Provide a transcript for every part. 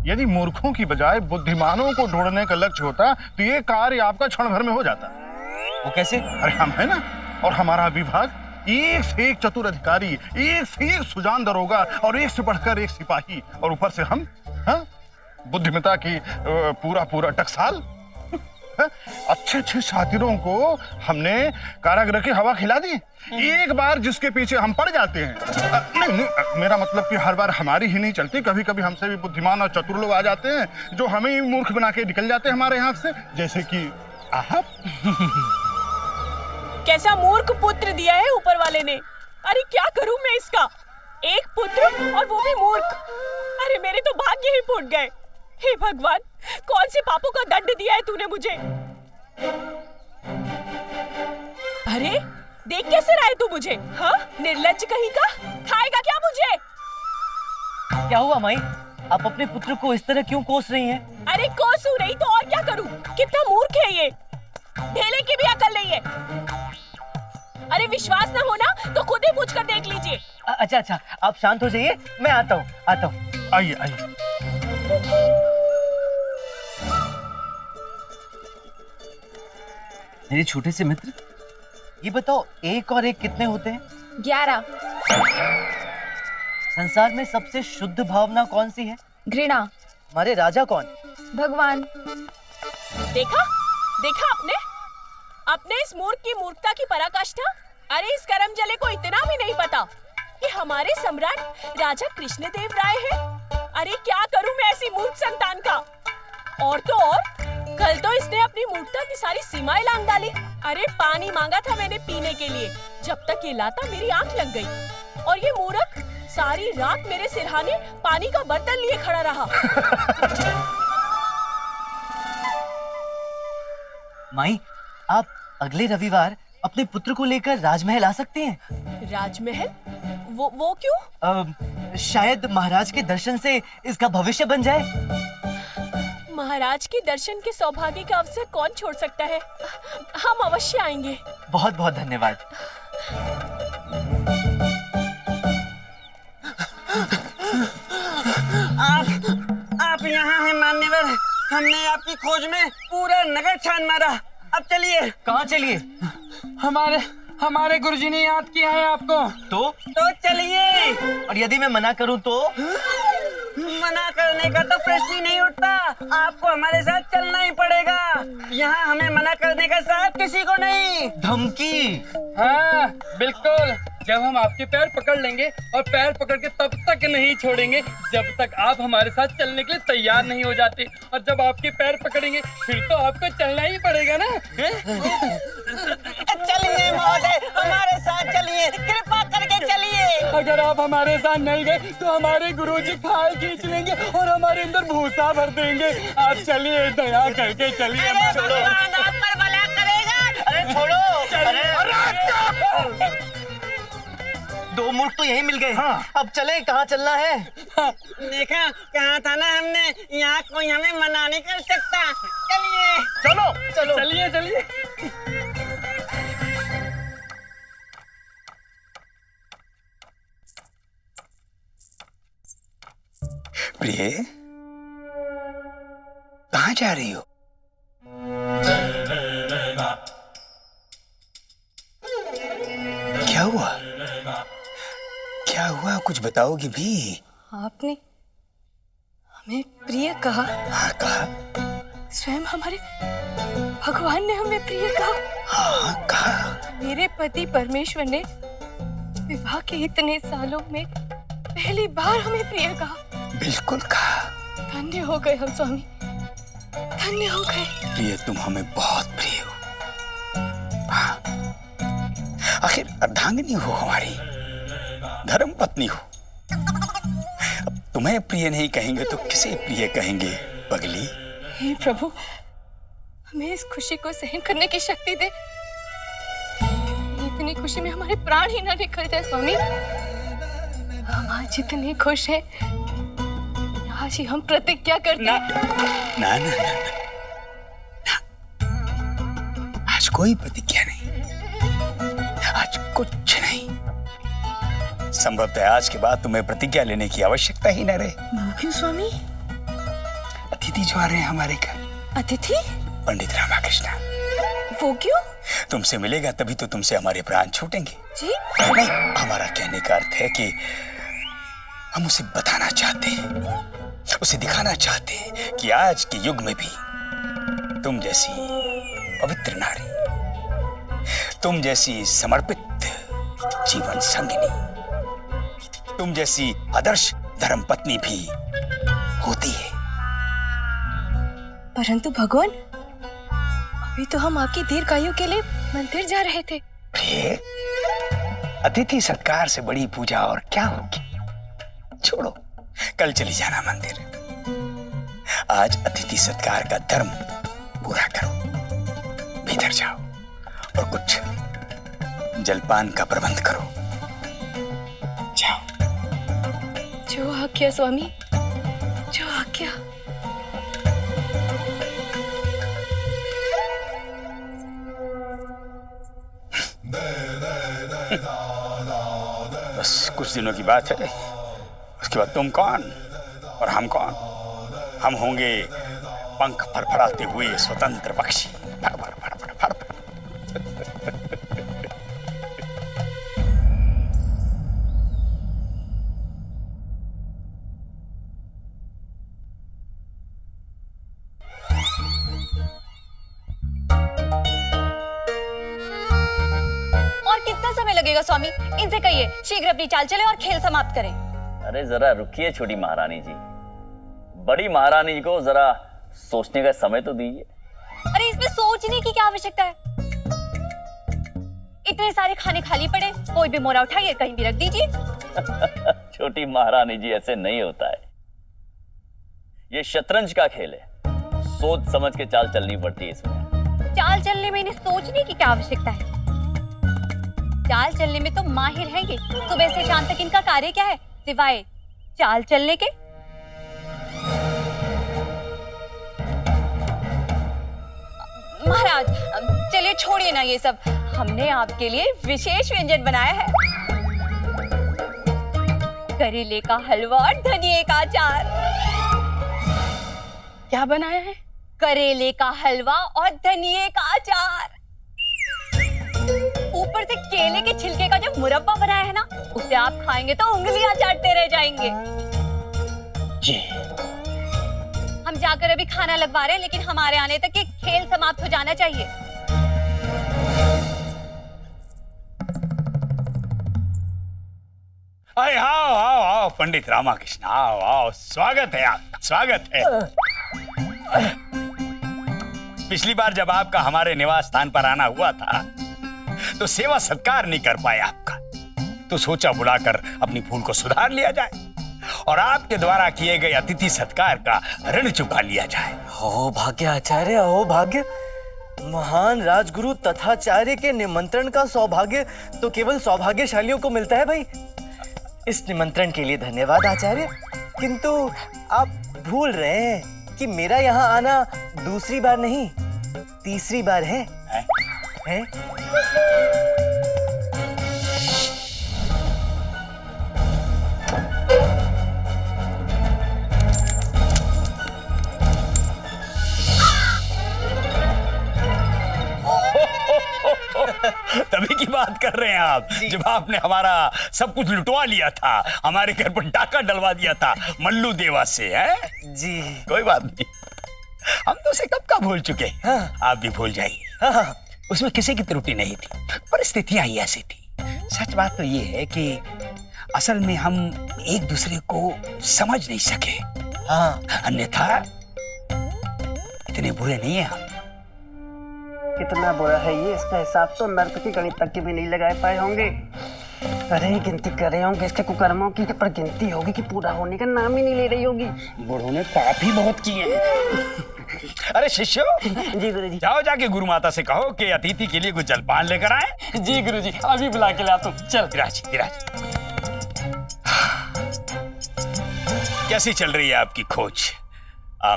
यदि मूर्खों की बजाय बुद्धिमानों को ढूंढने का लक्ष्य होता तो ये कार्य आपका क्षण भर में हो जाता। वो कैसे? अरे हम है ना, और हमारा विभाग एक से एक चतुर अधिकारी, एक से एक सुजान दरोगा और एक से बढ़कर एक सिपाही, और ऊपर से हम बुद्धिमत्ता की पूरा पूरा टकसाल। अच्छे अच्छे शातिरों को हमने कारागृह की हवा खिला दी। एक बार जिसके पीछे हम पड़ जाते हैं, नहीं, मेरा मतलब कि हर बार हमारी ही नहीं चलती, कभी कभी हमसे भी बुद्धिमान और चतुर लोग आ जाते हैं जो हमें ही मूर्ख बना के निकल जाते हैं हमारे हाथ से, जैसे कि आप। कैसा मूर्ख पुत्र दिया है ऊपर वाले ने। अरे क्या करूं मैं इसका, एक पुत्र और वो भी मूर्ख। अरे मेरे तो भाग्य ही फूट गए। हे भगवान, कौन से पापों का दंड दिया है तूने मुझे। अरे देख कैसे रहा है तू मुझे, हाँ? निर्लज्ज कहीं का, खाएगा क्या मुझे? क्या हुआ माई, आप अपने पुत्र को इस तरह क्यों कोस रही हैं? अरे कोसू नहीं तो और क्या करूं, कितना मूर्ख है ये, ढेले की भी अकल नहीं है। अरे विश्वास ना होना तो खुद ही पूछ कर देख लीजिए। अच्छा अच्छा, आप शांत हो जाइए, मैं आता हूँ। आइए आइए। मेरे छोटे से मित्र, ये बताओ एक और एक कितने होते हैं? 11। संसार में सबसे शुद्ध भावना कौन सी है? घृणा। हमारे राजा कौन? भगवान। देखा देखा अपने इस मूर्ख की मूर्खता की पराकाष्ठा। अरे इस करम जले को इतना भी नहीं पता कि हमारे सम्राट राजा कृष्णदेव राय है। अरे क्या करूं मैं ऐसी मूर्ख संतान का। और तो और कल तो इसने अपनी मूर्खता की सारी सीमाएं लांघ डाली। अरे पानी मांगा था मैंने पीने के लिए, जब तक ये लाता मेरी आंख लग गई और ये मूर्ख सारी रात मेरे सिरहाने पानी का बर्तन लिए खड़ा रहा। माई, आप अगले रविवार अपने पुत्र को लेकर राजमहल आ सकते हैं। राजमहल? वो क्यों? शायद महाराज के दर्शन से इसका भविष्य बन जाए। महाराज के दर्शन के सौभाग्य का अवसर कौन छोड़ सकता है। हम अवश्य आएंगे। बहुत बहुत धन्यवाद। आप यहाँ हैं मान्यवर। हमने आपकी खोज में पूरा नगर छान मारा। अब चलिए। कहाँ चलिए? हमारे गुरुजी ने याद किया है आपको। तो चलिए। और यदि मैं मना करूं तो? मना करने का तो प्रश्न ही नहीं उठता। आपको हमारे साथ चलना ही पड़ेगा। यहाँ हमें मना करने का साहब किसी को नहीं। धमकी? हाँ बिल्कुल। जब हम आपके पैर पकड़ लेंगे और पैर पकड़ के तब तक नहीं छोड़ेंगे जब तक आप हमारे साथ चलने के लिए तैयार नहीं हो जाते। और जब आपके पैर पकड़ेंगे फिर तो आपको चलना ही पड़ेगा ना। चलिए महोदय, हमारे साथ चलिए, कृपा करके चलिए। अगर आप हमारे साथ नहीं गए तो हमारे गुरुजी खाल खींच लेंगे और हमारे अंदर भूसा भर देंगे। आप चलिए, दया करके चलिए। भगवान आप पर भला करेगा। अरे छोड़ो। दो मूर्ख तो यही मिल गए। हाँ। अब चले, कहाँ चलना है? देखा, कहा था ना हमने, यहाँ कोई हमें मना नहीं कर सकता। चलिए। चलो। चलिए। प्रिय, कहाँ जा रही हो? क्या हुआ कुछ बताओगी भी? आपने हमें प्रिय कहा। हाँ कहा। स्वयं हमारे भगवान ने हमें प्रिय कहा। हाँ कहा। मेरे पति परमेश्वर ने विवाह के इतने सालों में पहली बार हमें प्रिय कहा। बिल्कुल कहा। धन्य हो गए हम स्वामी, धन्य हो गए। प्रिय, तुम हमें बहुत प्रिय हो। हाँ, आखिर अर्धांगिनी हो, हमारी धर्म पत्नी हो। अब तुम्हें प्रिय नहीं कहेंगे तो किसे प्रिय कहेंगे पगली? हे प्रभु, हमें इस खुशी को सहन करने की शक्ति दे। इतनी खुशी में हमारे प्राण ही ना निकल जाए स्वामी। हम आज इतने खुश हैं, आज ही हम प्रतिज्ञा करते हैं। ना ना ना ना, ना। आज कोई प्रतिज्ञा नहीं, आज कुछ नहीं। संभवतः आज के बाद तुम्हें प्रतिज्ञा लेने की आवश्यकता ही न रहे। क्यों स्वामी? अतिथि जो आ रहे हैं हमारे घर, अतिथि? पंडित रामाकृष्ण। वो क्यों? तुमसे मिलेगा तभी तो तुमसे हमारे प्राण छूटेंगे। जी? नहीं, हमारा कहने का अर्थ है कि हम उसे बताना चाहते हैं, उसे दिखाना चाहते हैं कि आज के युग में भी तुम जैसी पवित्र नारी, तुम जैसी समर्पित जीवन संगिनी, तुम जैसी आदर्श धर्मपत्नी भी होती है। परंतु भगवान, अभी तो हम आपकी दीर्घायु के लिए मंदिर जा रहे थे। अतिथि सत्कार से बड़ी पूजा और क्या होगी? छोड़ो, कल चली जाना मंदिर। आज अतिथि सत्कार का धर्म पूरा करो। भीतर जाओ और कुछ जलपान का प्रबंध करो। जाओ। जो आज्ञा स्वामी, जो आज्ञा। बस कुछ दिनों की बात है, उसके बाद तुम कौन और हम कौन? हम होंगे पंख फड़फड़ाते हुए स्वतंत्र पक्षी। फड़ फड़ फड़ फड़ फड़ फड़। और कितना समय लगेगा स्वामी? इनसे कहिए शीघ्र अपनी चाल चले और खेल समाप्त करें। अरे जरा रुकिए छोटी महारानी जी, बड़ी महारानी जी को जरा सोचने का समय तो दीजिए। अरे इसमें सोचने की क्या आवश्यकता है? इतने सारे खाने खाली पड़े, कोई भी मोरा उठाइए कहीं भी रख दीजिए। छोटी महारानी जी, ऐसे नहीं होता है। ये शतरंज का खेल है, सोच समझ के चाल चलनी पड़ती है इसमें। चाल चलने में इन्हें सोचने की क्या आवश्यकता है? चाल चलने में तो माहिर हैं ये। सुबह से शाम तक इनका कार्य क्या है सिवाय चाल चलने के? महाराज चलिए छोड़िए ना ये सब, हमने आपके लिए विशेष व्यंजन बनाया है। करेले का हलवा और धनिये का अचार। क्या बनाया है? करेले का हलवा और धनिये का अचार। ऊपर से केले के छिलके का जो मुरब्बा बनाया है ना, उसे आप खाएंगे तो उंगलियां चाटते रह जाएंगे। जी। हम जाकर अभी खाना लगवा रहे हैं, लेकिन हमारे आने तक ये खेल समाप्त हो जाना चाहिए। अरे आओ आओ आओ पंडित रामाकृष्ण, आओ आओ, स्वागत है आपका, स्वागत है। पिछली बार जब आपका हमारे निवास स्थान पर आना हुआ था तो सेवा सत्कार नहीं कर पाए आपका, तो सोचा बुलाकर अपनी भूल को सुधार लिया जाए और आपके द्वारा किए गए अतिथि सत्कार का ऋण चुका लिया जाए। हो भाग्य आचार्य, हो भाग्य। महान राजगुरु तथाचार्य के निमंत्रण का सौभाग्य तो केवल सौभाग्यशालियों को मिलता है भाई। इस निमंत्रण के लिए धन्यवाद आचार्य, किंतु आप भूल रहे हैं कि मेरा यहाँ आना दूसरी बार नहीं, तीसरी बार है? है? तभी की बात कर रहे हैं आप, जब आपने हमारा सब कुछ लुटवा लिया था, हमारे घर पर डाका डलवा दिया था मल्लू देवा से, है जी। कोई बात नहीं, हम तो उसे कब का भूल चुके। हाँ। आप भी भूल जाइए। हाँ। उसमें किसी की त्रुटि नहीं थी, परिस्थितियां ही ऐसी थी। सच बात तो ये है कि असल में हम एक दूसरे को समझ नहीं सके। हाँ। अन्यथा इतने बुरे नहीं है हम। कितना बुरा है ये, इसका हिसाब तो नर्क की गणित तक के भी नहीं लगा पाए होंगे। अरे गिनती कर रहे होंगे इसके कुकर्मों की, पर गिनती होगी कि पूरा होने का नाम ही नहीं ले रही होगी। बूढ़ों ने पाप ही बहुत किए हैं। अरे शिष्यो। जी गुरुजी। जाओ जाके गुरु माता से कहो कि अतिथि के लिए कुछ जलपान लेकर आए। जी गुरुजी, अभी बुला के लाता हूँ। चल धीराज, धीराज। कैसी चल रही है आपकी खोज?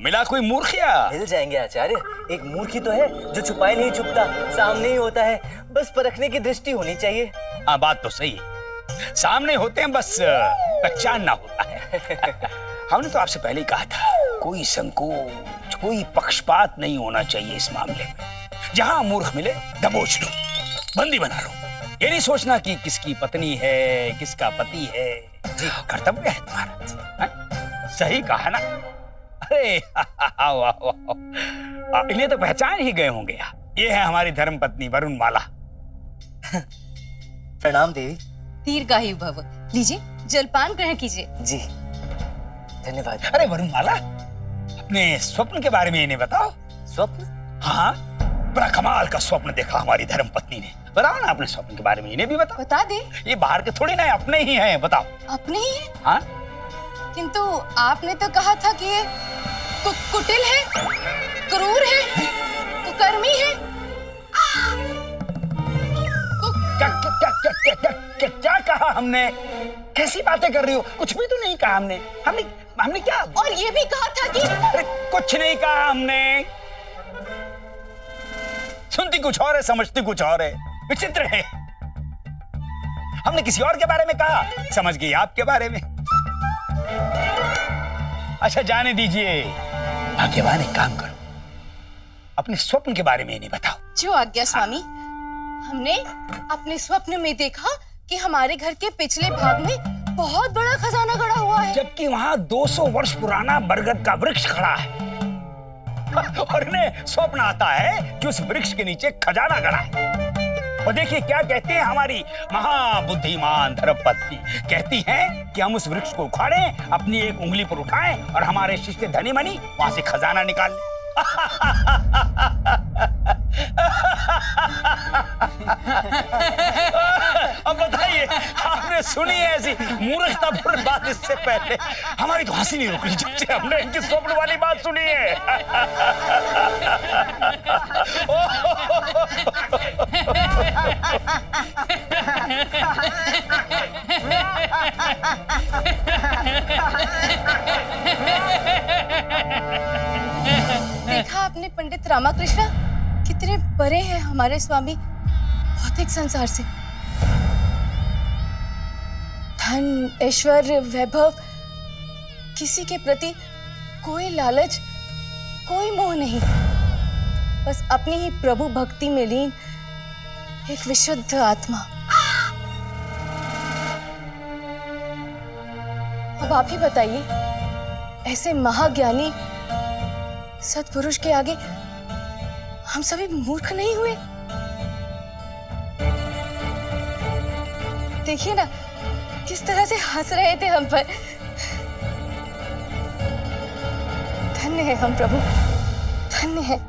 मिला कोई मूर्ख या? मिल जाएंगे आचार्य, एक मूर्ख ही तो है जो छुपाए नहीं छुपता, सामने ही होता है, बस परखने की दृष्टि होनी चाहिए। हाँ बात तो सही है, सामने होते हैं बस पहचानना होता है। हमने तो आपसे पहले ही कहा था कोई संकोच, कोई पक्षपात नहीं होना चाहिए इस मामले में। जहां मूर्ख मिले दबोच लो, बंदी बना लो। ये नहीं सोचना कि किसकी पत्नी है, किसका पति है। जी कर्तव्य है तुम्हारा। हाँ? सही कहा ना? अरे वाह वाह, इन्हें तो पहचान ही गए होंगे। ये है हमारी धर्म पत्नी वरुणमाला। प्रणाम देवी। दीर्घायु भव। लीजिए जलपान ग्रहण कीजिए। जी धन्यवाद। अरे वरुणमाला, अपने स्वप्न के बारे में इन्हें बताओ। स्वप्न? हाँ, बड़ा कमाल का स्वप्न देखा हमारी धर्म पत्नी ने। बताओ ना अपने स्वप्न के बारे में, इन्हें भी बताओ। बता दे। ये बाहर के थोड़ी ना है, अपने ही हैं, बताओ। अपने ही है? हाँ? किंतु आपने तो कहा था कि ये कुटिल है, क्रूर है, कुकर्मी है। क्या कहा हमने? कैसी बातें कर रही हो? कुछ भी तो नहीं कहा हमने। हमने क्या? और ये भी कहा था कि अरे कुछ नहीं कहा हमने। सुनती कुछ और है, समझती कुछ और है। विचित्र है। हमने किसी और के बारे में कहा, समझ गई आपके बारे में। अच्छा जाने दीजिए। भाग्यवान, एक काम करो, अपने स्वप्न के बारे में इन्हें बताओ। जो आज्ञा स्वामी। हमने अपने स्वप्न में देखा कि हमारे घर के पिछले भाग में बहुत बड़ा खजाना गड़ा हुआ है, जबकि वहां 200 वर्ष पुराना बरगद का वृक्ष खड़ा है। और इन्हें स्वप्न आता है कि उस वृक्ष के नीचे खजाना गड़ा है। और देखिए क्या कहते हैं हमारी महाबुद्धिमान धर्मपत्नी। कहती हैं कि हम उस वृक्ष को उखाड़ें, अपनी एक उंगली पर उठाएं और हमारे शिष्य धनी मनी वहां से खजाना निकाल लें। अब बताइए, आपने सुनी है ऐसी मूर्खतापूर्ण बात इससे पहले? हमारी तो हंसी नहीं रुक रही जब से हमने इनकी स्वप्न वाली बात सुनी है। देखा आपने पंडित रामाकृष्ण, कितने बड़े हैं हमारे स्वामी भौतिक संसार से। धन, ऐश्वर्य, वैभव, किसी के प्रति कोई लालच, कोई मोह नहीं। बस अपनी ही प्रभु भक्ति में लीन एक विशुद्ध आत्मा। अब आप ही बताइए, ऐसे महाज्ञानी सत्पुरुष के आगे हम सभी मूर्ख नहीं हुए? देखिए ना किस तरह से हंस रहे थे हम पर। धन्य है हम प्रभु, धन्य है।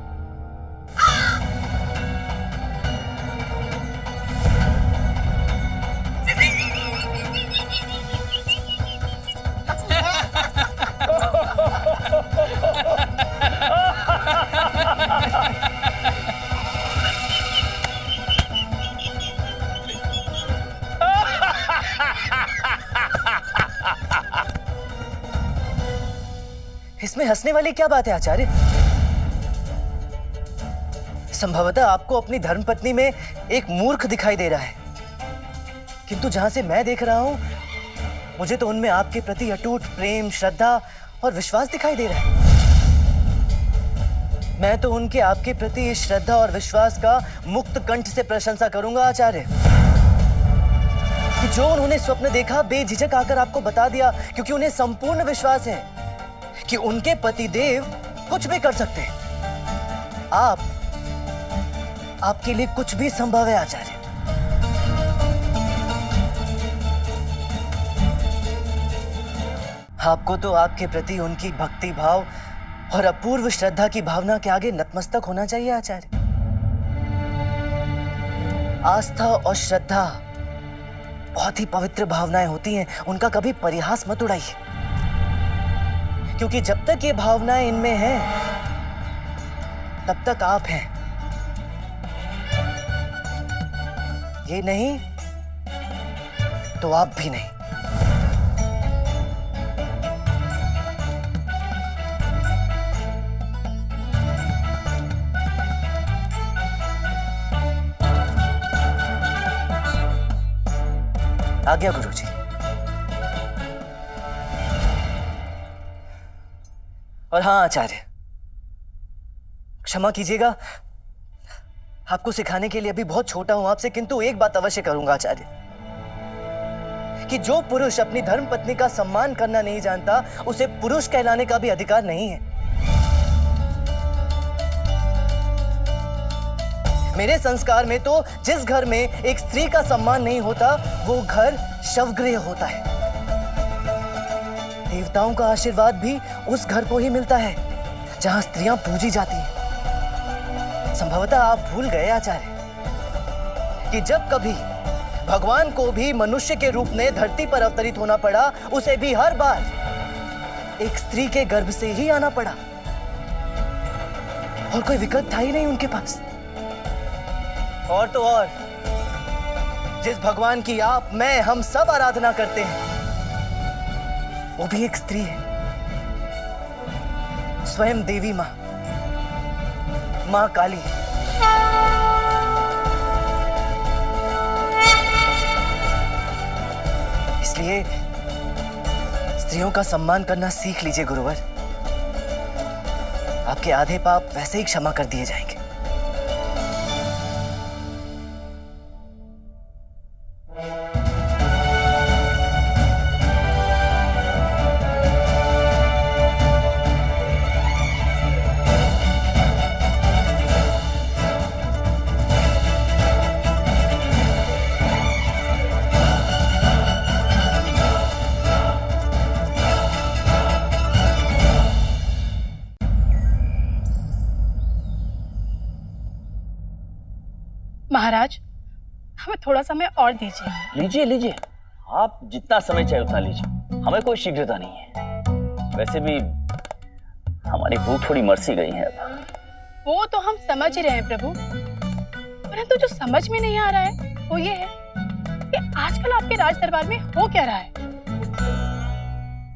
इसमें हंसने वाली क्या बात है आचार्य? संभवतः आपको अपनी धर्मपत्नी में एक मूर्ख दिखाई दे रहा है, किंतु जहां से मैं देख रहा हूं, मुझे तो उनमें आपके प्रति अटूट प्रेम, श्रद्धा और विश्वास दिखाई दे रहा है। मैं तो उनके आपके प्रति इस श्रद्धा और विश्वास का मुक्त कंठ से प्रशंसा करूंगा आचार्य, कि जो उन्होंने स्वप्न देखा बेझिझक आकर आपको बता दिया, क्योंकि उन्हें संपूर्ण विश्वास है कि उनके पतिदेव कुछ भी कर सकते हैं। आपके लिए कुछ भी संभव है आचार्य। आपको तो आपके प्रति उनकी भक्ति भाव और अपूर्व श्रद्धा की भावना के आगे नतमस्तक होना चाहिए आचार्य। आस्था और श्रद्धा बहुत ही पवित्र भावनाएं होती हैं, उनका कभी परिहास मत उड़ाइए, क्योंकि जब तक ये भावनाएं इनमें हैं, तब तक आप हैं। ये नहीं तो आप भी नहीं। आज्ञा गुरुजी। और हाँ आचार्य, क्षमा कीजिएगा, आपको सिखाने के लिए अभी बहुत छोटा हूं आपसे, किंतु एक बात अवश्य करूंगा आचार्य, कि जो पुरुष अपनी धर्म पत्नी का सम्मान करना नहीं जानता, उसे पुरुष कहलाने का भी अधिकार नहीं है। मेरे संस्कार में तो जिस घर में एक स्त्री का सम्मान नहीं होता, वो घर शवगृह होता है। देवताओं का आशीर्वाद भी उस घर को ही मिलता है जहां स्त्रियां पूजी जाती हैं। संभवतः आप भूल गए आचार्य कि जब कभी भगवान को भी मनुष्य के रूप में धरती पर अवतरित होना पड़ा, उसे भी हर बार एक स्त्री के गर्भ से ही आना पड़ा, और कोई विकल्प था ही नहीं उनके पास। और तो और, जिस भगवान की आप, मैं, हम सब आराधना करते हैं, वो भी एक स्त्री है, स्वयं देवी मां, मां काली। इसलिए स्त्रियों का सम्मान करना सीख लीजिए गुरुवर। आपके आधे पाप वैसे ही क्षमा कर दिए जाएंगे। महाराज, हमें थोड़ा समय और दीजिए। लीजिए लीजिए, आप जितना समय चाहे उतना लीजिए, हमें कोई शीघ्रता नहीं है। वैसे भी हमारी भूख थोड़ी मरसी गई है अब। वो तो हम समझ ही रहे हैं प्रभु, परंतु जो समझ में नहीं आ रहा है वो ये है कि आजकल आपके राज दरबार में हो क्या रहा है।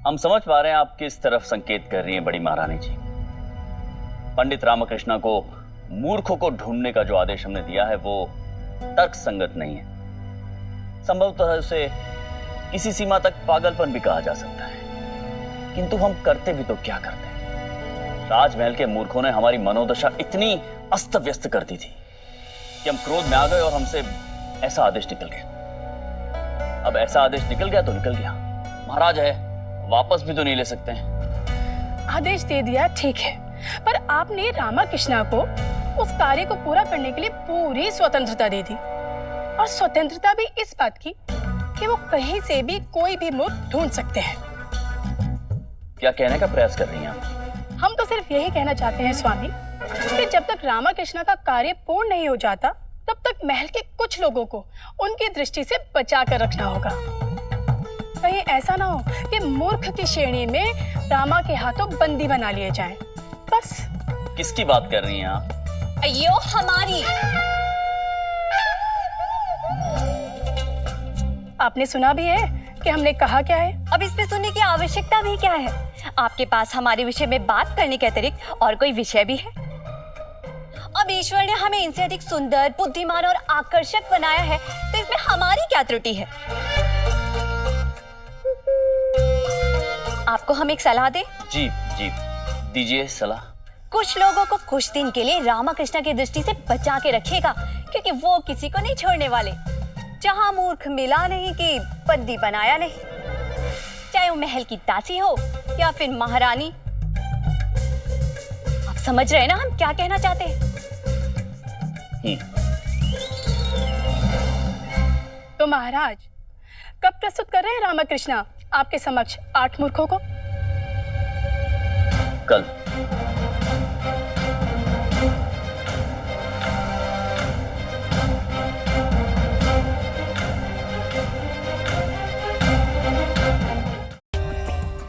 हम समझ पा रहे हैं आप किस तरफ संकेत कर रही हैं बड़ी महारानी जी। पंडित रामकृष्णा को मूर्खों को ढूंढने का जो आदेश हमने दिया है वो तर्क संगत नहीं है। संभवतः उसे किसी सीमा तक पागलपन भी कहा जा सकता है, किंतु हम करते भी तो क्या करते हैं। राजमहल के मूर्खों ने हमारी मनोदशा इतनी अस्त व्यस्त कर दी थी कि हम क्रोध में आ गए और हमसे ऐसा आदेश निकल गया। अब ऐसा आदेश निकल गया तो निकल गया, महाराज है, वापस भी तो नहीं ले सकते हैं। आदेश दे दिया ठीक है, पर आपने रामकृष्णा को उस कार्य को पूरा करने के लिए पूरी स्वतंत्रता दे दी, और स्वतंत्रता भी इस बात की कि वो कहीं से भी कोई भी मूर्ख ढूंढ सकते हैं। क्या कहने का प्रयास कर रही हैं आप? हम तो सिर्फ यही कहना चाहते हैं स्वामी कि जब तक रामकृष्णा का कार्य पूर्ण नहीं हो जाता, तब तक महल के कुछ लोगों को उनकी दृष्टि से बचा कर रखना होगा। कहीं ऐसा ना हो कि मूर्ख की श्रेणी में रामा के हाथों बंदी बना लिए जाएं। बस। किसकी बात कर रही हैं आप? अयो हमारी। आपने सुना भी है कि हमने कहा क्या है? अब इसमें सुनने की आवश्यकता भी क्या है? आपके पास हमारे विषय में बात करने के अतिरिक्त और कोई विषय भी है? अब ईश्वर ने हमें इनसे अधिक सुंदर, बुद्धिमान और आकर्षक बनाया है, तो इसमें हमारी क्या त्रुटि है? आपको हम एक सलाह दें? जी जी, दीजिए सलाह। कुछ लोगों को कुछ दिन के लिए रामकृष्ण की दृष्टि से बचा के रखिएगा, क्योंकि वो किसी को नहीं छोड़ने वाले। जहां मूर्ख मिला नहीं कि बंदी बनाया नहीं, चाहे वो महल की दासी हो या फिर महारानी। आप समझ रहे हैं ना हम क्या कहना चाहते हैं? तो महाराज, कब प्रस्तुत कर रहे हैं रामकृष्णा आपके समक्ष 8 मूर्खों को? कल।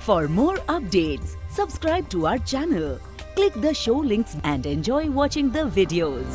For more updates, subscribe to our channel, click the show links and enjoy watching the videos.